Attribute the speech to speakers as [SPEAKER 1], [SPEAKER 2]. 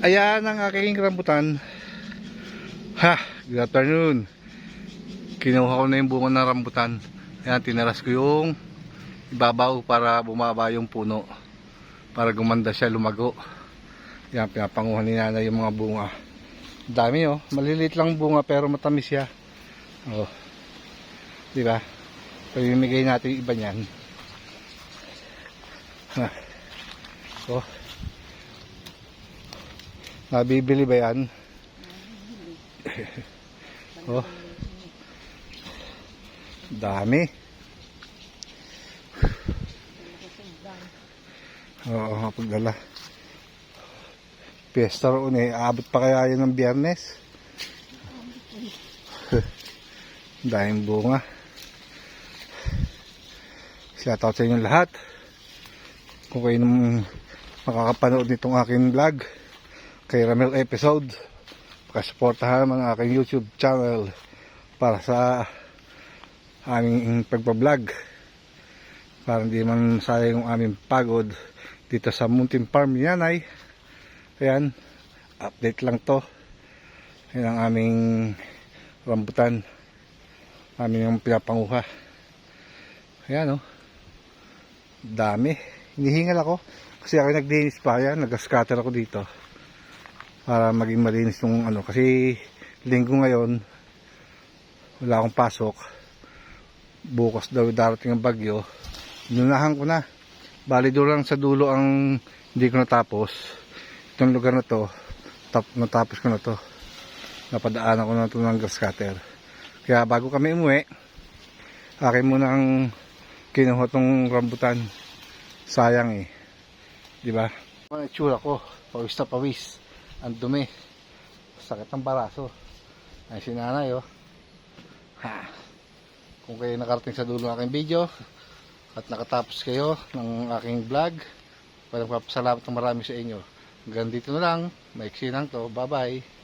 [SPEAKER 1] Ayan ang aking rambutan. Ha, good afternoon. Kinuha ko na yung bunga ng rambutan. Ayan, tinaras ko yung ibabaw para bumaba yung puno. Para gumanda siya, lumago. Ayan, pinapanguhan ni nanay yung mga bunga. Dami oh, maliliit lang bunga pero matamis siya. Oh. Di ba? Pamimigay natin yung iba niyan. Ha. Oh. Nabibili ba yan? Oh. Dami. Oo, kapagdala. Piyesta roon eh. Aabot pa kaya yun ng Biyernes? Daming bunga. Shoutout sa inyo lahat. Kung kayo nung makakapanood nitong aking vlog kay Ramel episode, pakasuportahan naman ang aking YouTube channel para sa aming pagbablog, para hindi man sayang yung aming pagod dito sa Mountain Farm ni Nanay. Ayan, update lang to. Ayan ang aming rambutan, aming yung pinapanguha. Ayan oh, dami. Hinihingal ako kasi ako naglinis pa. Ayan, nag-scatter ako dito para maging malinis yung ano, kasi linggo ngayon wala akong pasok, bukas daw darating ang bagyo. Inunahan ko na, bali doon lang sa dulo ang hindi ko natapos. Itong lugar na to natapos ko na to, napadaanan ko na to ng grass cutter. Kaya bago kami umuwi, akin muna ang kinuha tong rambutan. Sayang eh, di ba? Ang itsura ko, pawis na pawis, ang dumi, sakit ng baraso. Ay si nanay oh. Ha. Kung kayo nakarating sa dulo ng aking video at nakatapos kayo ng aking vlog, salamat ng marami sa inyo. Hanggang dito na lang, maiksi lang to. Bye bye.